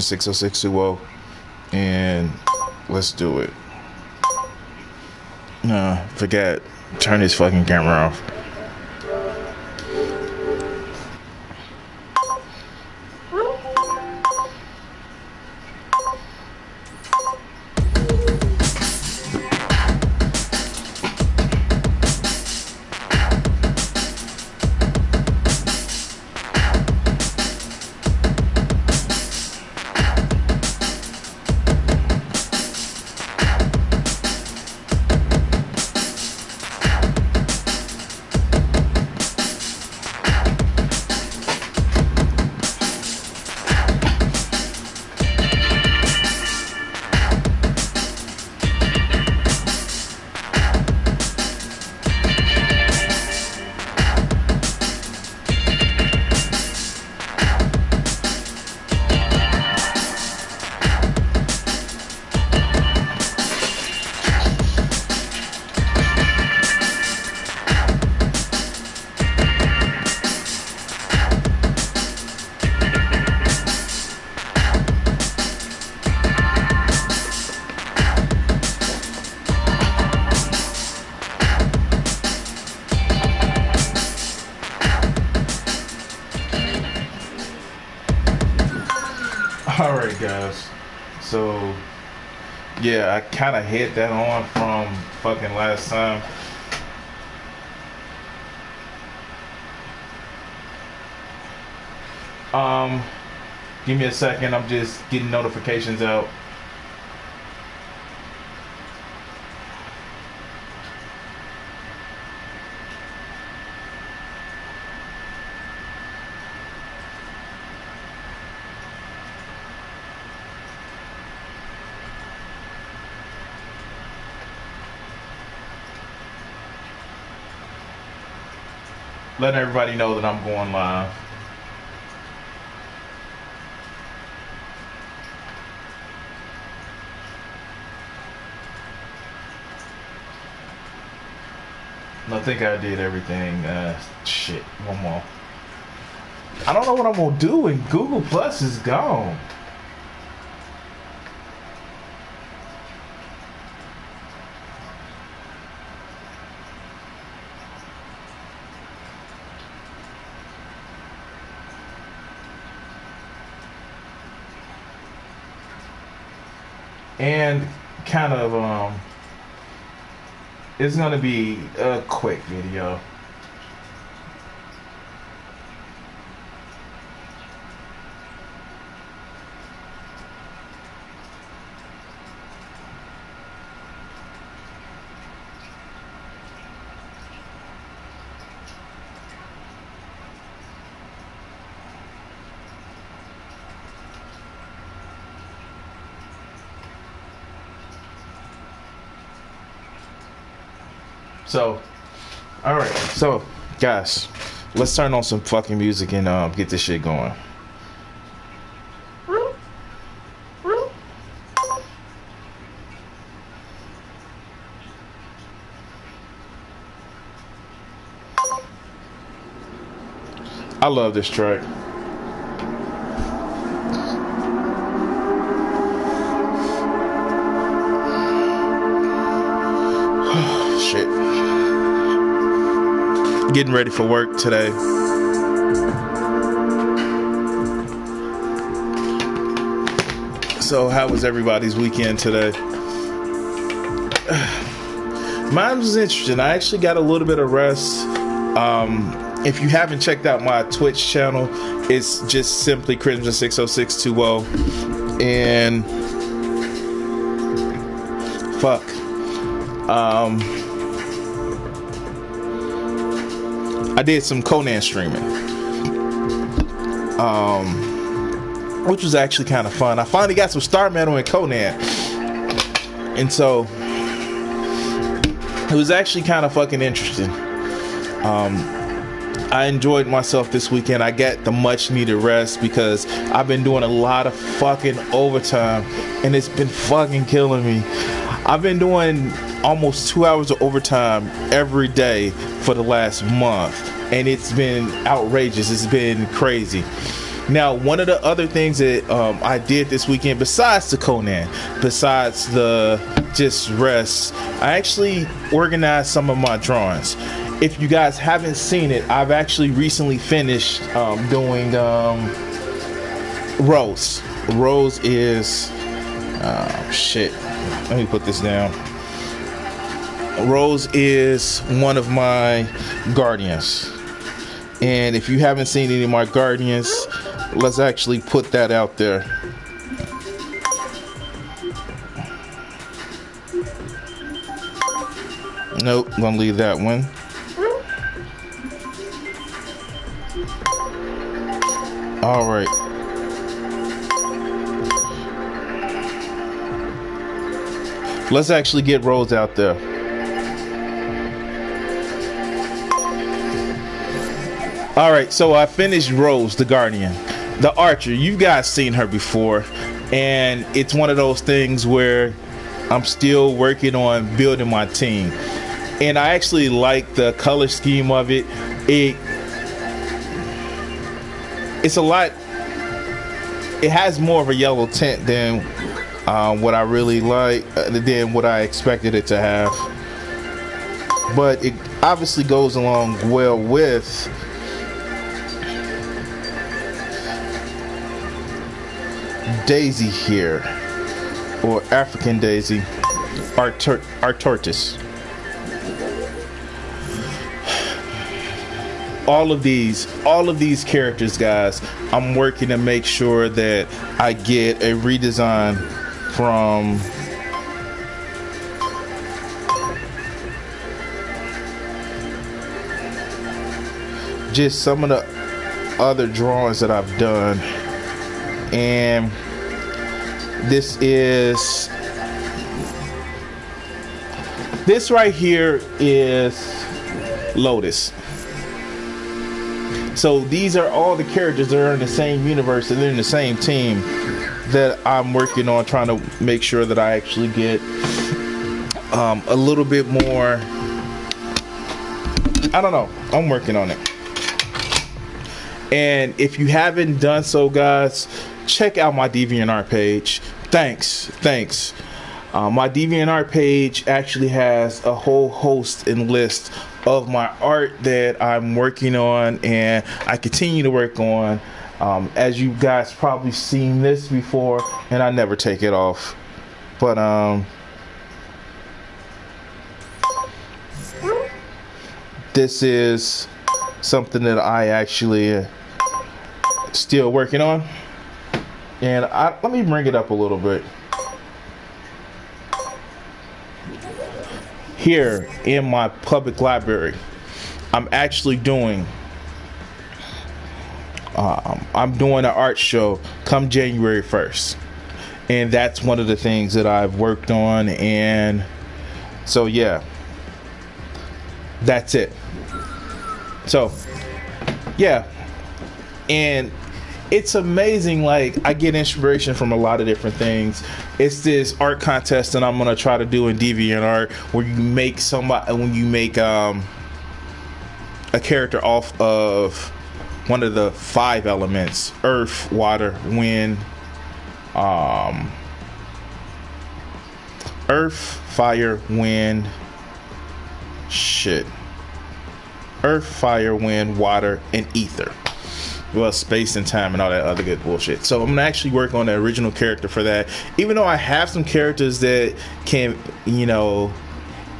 Crimson 60620, and let's do it. Forget. Turn this fucking camera off. Alright guys, so yeah, I kind of hit that on from fucking last time. Give me a second, I'm just getting notifications out. Letting everybody know that I'm going live. I think I did everything. Shit, one more. I don't know what I'm gonna do when Google Plus is gone. And kind of it's gonna be a quick video. So, alright, so guys, let's turn on some fucking music and get this shit going. I love this track. Shit. Getting ready for work today. So how was everybody's weekend today? Mine was interesting. I actually got a little bit of rest. If you haven't checked out my Twitch channel, it's just simply Crimson 60620. And fuck. I did some Conan streaming, which was actually kind of fun. I finally got some Star Metal in Conan, and so it was actually kind of fucking interesting. I enjoyed myself this weekend. I got the much needed rest because I've been doing a lot of fucking overtime, and it's been fucking killing me. I've been doing almost 2 hours of overtime every day for the last month, and it's been outrageous. It's been crazy. Now, one of the other things that I did this weekend, besides the Conan, besides the just rest, I actually organized some of my drawings. If you guys haven't seen it, I've actually recently finished doing Rose. Rose is shit. Let me put this down. Rose is one of my guardians. And if you haven't seen any of my guardians, let's actually put that out there. Nope, gonna leave that one. All right. Let's actually get Rose out there. All right, so I finished Rose, the Guardian. The Archer, you guys seen her before, and it's one of those things where I'm still working on building my team. And I actually like the color scheme of it. It's a lot, it has more of a yellow tint than what I really like, than what I expected it to have. But it obviously goes along well with Daisy here, or African Daisy, Artortis. All of these characters, guys, I'm working to make sure that I get a redesign from just some of the other drawings that I've done. And this right here is Lotus. So these are all the characters that are in the same universe and they're in the same team that I'm working on, trying to make sure that I actually get a little bit more. I don't know, I'm working on it. And if you haven't done so, guys, check out my DeviantArt page. Thanks. My DeviantArt page actually has a whole host and list of my art that I'm working on and I continue to work on. As you guys probably seen this before, and I never take it off. But this is something that I actually still working on. And let me bring it up a little bit. Here in my public library, I'm actually doing an art show come January 1st. And that's one of the things that I've worked on. And so, yeah, that's it. So, yeah. And it's amazing, like, I get inspiration from a lot of different things. It's this art contest that I'm gonna try to do in DeviantArt where you make a character off of one of the 5 elements: earth, water, wind, earth, fire, wind, earth, fire, wind, water, and ether. Well, space and time and all that other good bullshit. So I'm gonna actually work on the original character for that. Even though I have some characters that can,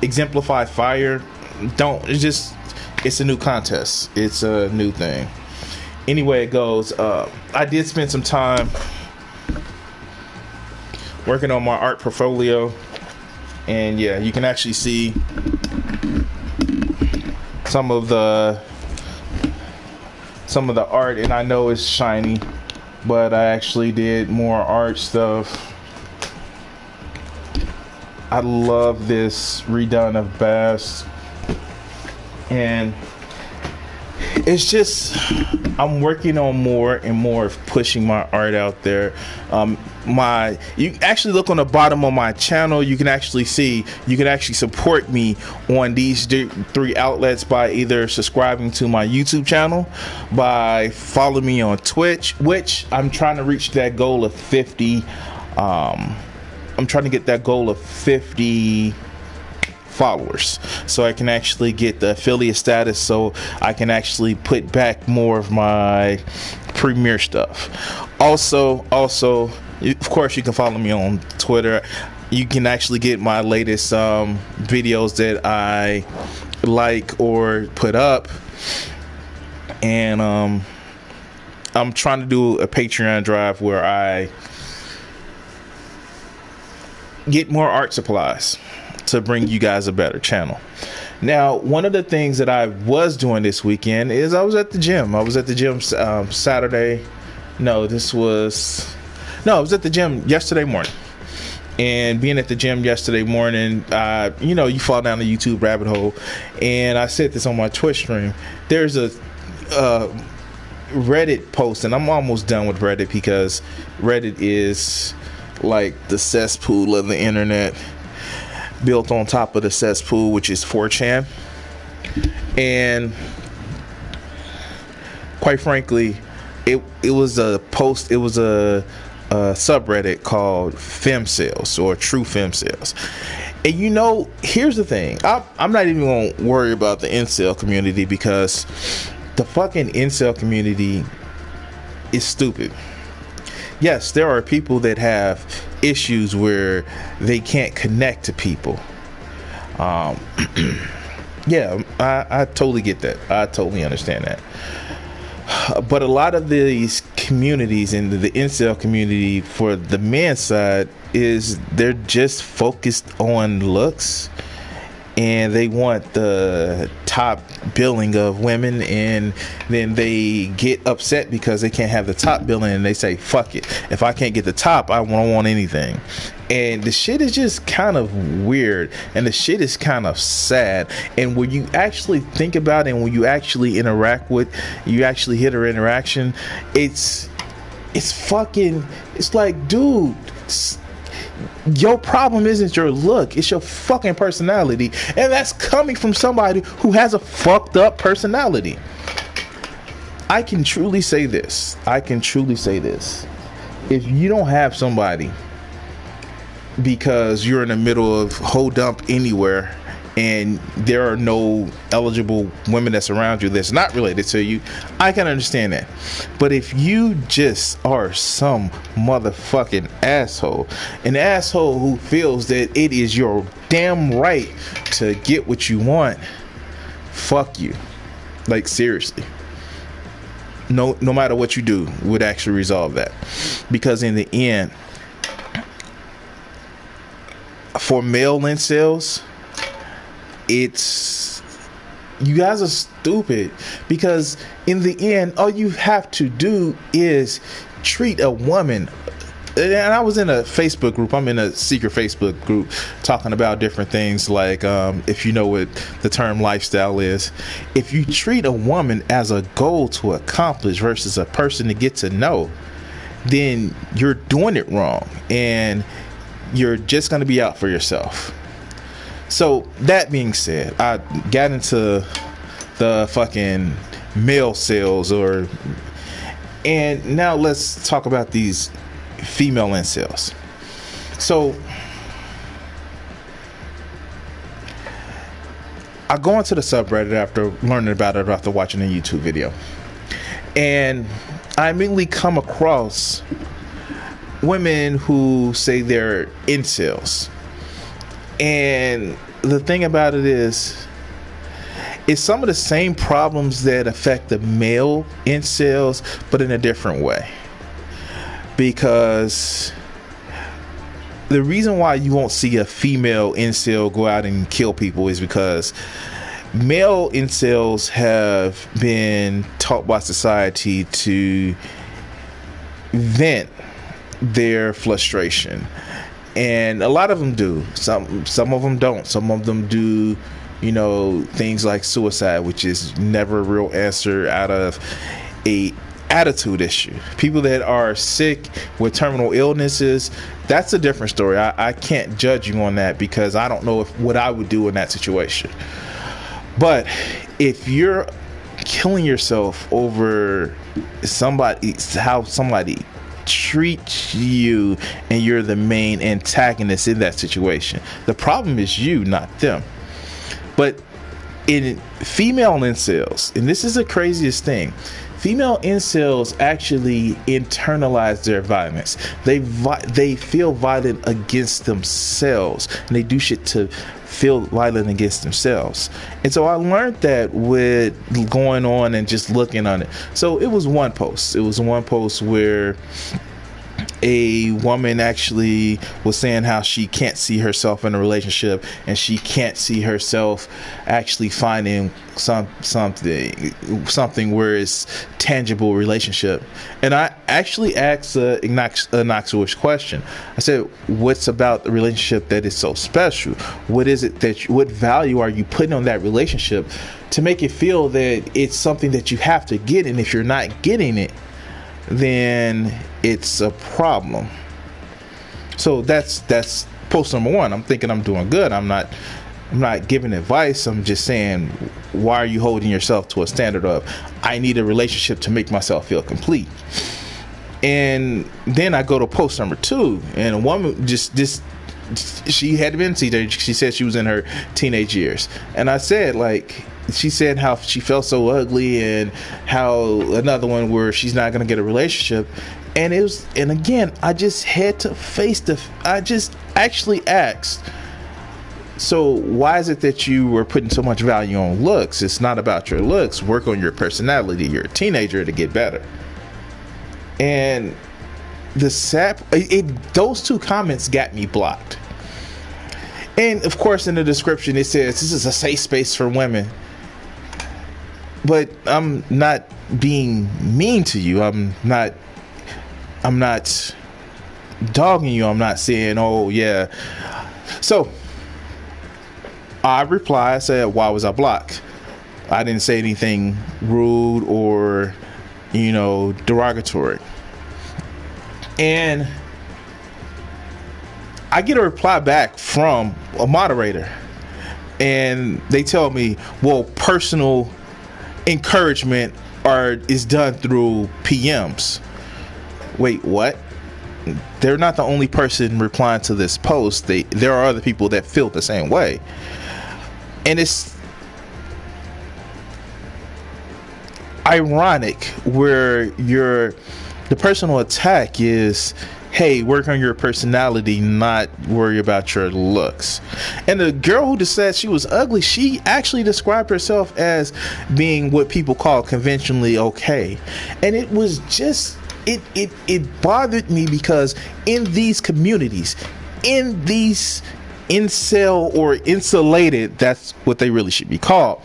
exemplify fire, it's a new contest. It's a new thing. Anyway, it goes. I did spend some time working on my art portfolio, and yeah, you can actually see some of the art, and I know it's shiny, but I actually did more art stuff. I love this redone of Bast, and it's just I'm working on more and more of pushing my art out there. You actually look on the bottom of my channel, you can actually see, you can actually support me on these three outlets by either subscribing to my YouTube channel, by following me on Twitch, which I'm trying to reach that goal of 50. I'm trying to get that goal of 50 followers so I can actually get the affiliate status, so I can actually put back more of my premiere stuff. Also, of course, you can follow me on Twitter. You can actually get my latest videos that I like or put up. And I'm trying to do a Patreon drive where I get more art supplies to bring you guys a better channel. Now, one of the things that I was doing this weekend is I was at the gym. I was at the gym Saturday. No, I was at the gym yesterday morning. And being at the gym yesterday morning, you fall down the YouTube rabbit hole. And I said this on my Twitch stream. There's a Reddit post, and I'm almost done with Reddit because Reddit is like the cesspool of the internet, built on top of the cesspool, which is 4chan. And quite frankly, it was a post, it was a subreddit called Femcels, or True Femcels. And here's the thing, I'm not even gonna worry about the incel community, because the fucking incel community is stupid. Yes, there are people that have issues where they can't connect to people. Yeah, I totally get that. I totally understand that. But a lot of these communities in the incel community, for the man side, is they're just focused on looks, and they want the top billing of women, and then they get upset because they can't have the top billing, and they say, fuck it, if I can't get the top, I don't want anything. And the shit is just kind of weird, and the shit is kind of sad. And when you actually think about it, and when you actually interact with, you actually hit her interaction, it's like, dude, your problem isn't your look, it's your fucking personality. And that's coming from somebody who has a fucked up personality. I can truly say this. If you don't have somebody because you're in the middle of hoe dump anywhere, and there are no eligible women that's around you that's not related to you, I can understand that. But if you just are some motherfucking asshole, an asshole who feels that it is your damn right to get what you want, fuck you. Like, seriously. No matter what you do would actually resolve that. Because in the end, for male incels, you guys are stupid, because in the end, all you have to do is treat a woman. And I was in a Facebook group, I'm in a secret Facebook group talking about different things, like if you know what the term lifestyle is. If you treat a woman as a goal to accomplish versus a person to get to know, then you're doing it wrong, and you're just going to be out for yourself. So that being said, I got into the fucking male sales, and now let's talk about these female incels. So I go into the subreddit after learning about it, after watching a YouTube video, and I immediately come across women who say they're incels. And the thing about it is, it's some of the same problems that affect the male incels, but in a different way. Because the reason why you won't see a female incel go out and kill people is because male incels have been taught by society to vent their frustration. And a lot of them do. Some of them don't. Some of them do things like suicide, which is never a real answer out of a attitude issue. People that are sick with terminal illnesses, that's a different story. I can't judge you on that because I don't know what I would do in that situation. But if you're killing yourself over how somebody treats you and you're the main antagonist in that situation, the problem is you, not them. But in female incels, and this is the craziest thing, female incels actually internalize their violence. They feel violent against themselves, and they do shit to feel violent against themselves. And so I learned that with going on and just looking on it. So it was one post. It was one post where a woman actually was saying how she can't see herself in a relationship, and she can't see herself actually finding something where it's tangible relationship. And I actually asked a innocuous question. I said, what's about the relationship that is so special? What is it what value are you putting on that relationship to make it feel that it's something that you have to get? And if you're not getting it, then it's a problem. So that's post number one. I'm thinking I'm doing good. I'm not giving advice. I'm just saying, why are you holding yourself to a standard of, I need a relationship to make myself feel complete? And then I go to post number two, and a woman she had been teenage. She said she was in her teenage years, and I said, like, she said how she felt so ugly, and how another one where she's not gonna get a relationship. And again, I just had to I just actually asked, so why is it that you were putting so much value on looks? It's not about your looks. Work on your personality. You're a teenager to get better. And those two comments got me blocked. And of course, in the description, it says this is a safe space for women. But I'm not being mean to you. I'm not dogging you. I'm not saying, oh yeah. So I replied, I said, why was I blocked? I didn't say anything rude or, derogatory. And I get a reply back from a moderator, and they tell me, well, personal encouragement is done through PMs. Wait, what? They're not the only person replying to this post. There are other people that feel the same way. And it's ironic where the personal attack is, hey, work on your personality, not worry about your looks. And the girl who just said she was ugly, she actually described herself as being what people call conventionally okay. And it was just, it bothered me because in these communities, in these incel or insulated, that's what they really should be called,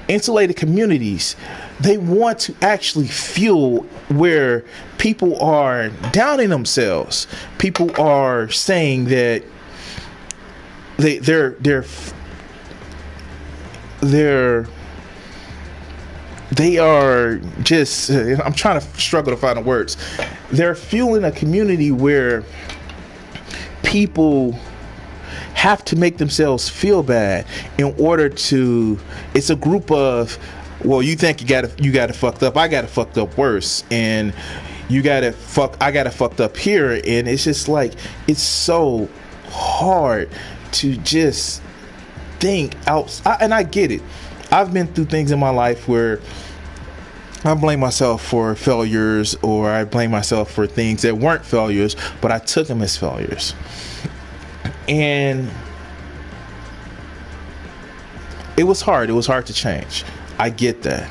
insulated communities, they want to actually fuel where people are downing themselves. People are saying that they are just, I'm trying to struggle to find the words. They're fueling a community where people have to make themselves feel bad in order to, it's a group of, well, you think you got it fucked up, I got it fucked up worse, and I got it fucked up here. And it's just like, it's so hard to just think out. And I get it. I've been through things in my life where I blame myself for failures, or I blame myself for things that weren't failures, but I took them as failures. And it was hard. It was hard to change. I get that.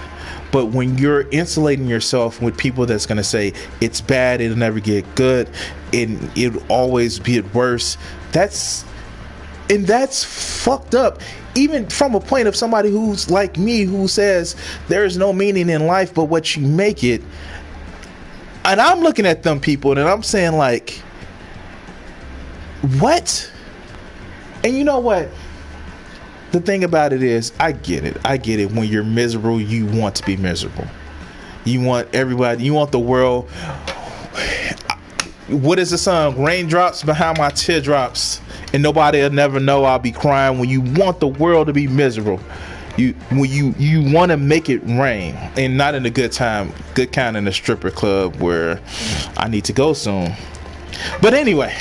But when you're insulating yourself with people that's going to say it's bad, it'll never get good, and it'll always be worse, that's fucked up. Even from a point of somebody who's like me, who says there's no meaning in life but what you make it. And I'm looking at them people and I'm saying, like, what? And you know what? the thing about it is, I get it. When you're miserable, you want to be miserable. You want everybody, you want the world. What is the song? Raindrops behind my teardrops, and nobody will never know I'll be crying. When you want the world to be miserable, you want to make it rain, and not in a good kind in a stripper club where I need to go soon. But anyway,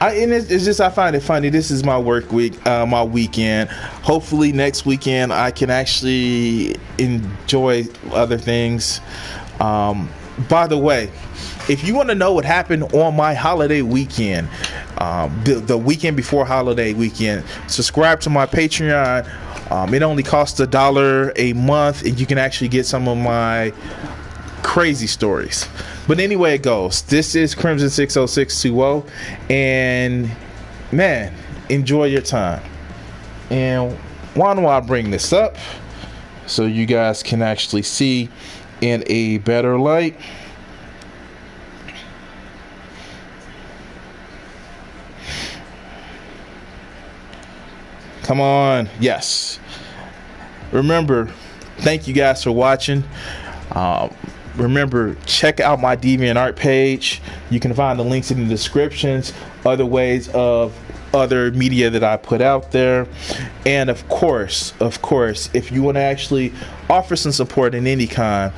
it's just, I find it funny. This is my work week, my weekend. Hopefully next weekend I can actually enjoy other things. By the way, if you want to know what happened on my holiday weekend, the weekend before holiday weekend, subscribe to my Patreon. It only costs $1 a month, and you can actually get some of my crazy stories. But anyway, it goes. This is Crimson 60620, and man, enjoy your time. And why don't I bring this up so you guys can actually see in a better light? Come on. Yes. Remember, thank you guys for watching. Remember, check out my DeviantArt page. You can find the links in the descriptions, other ways of other media that I put out there. And of course, if you want to actually offer some support in any kind,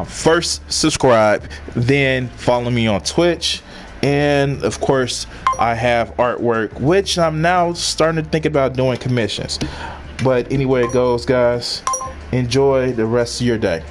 first subscribe, then follow me on Twitch. And of course, I have artwork, which I'm now starting to think about doing commissions. But anyway, it goes, guys. Enjoy the rest of your day.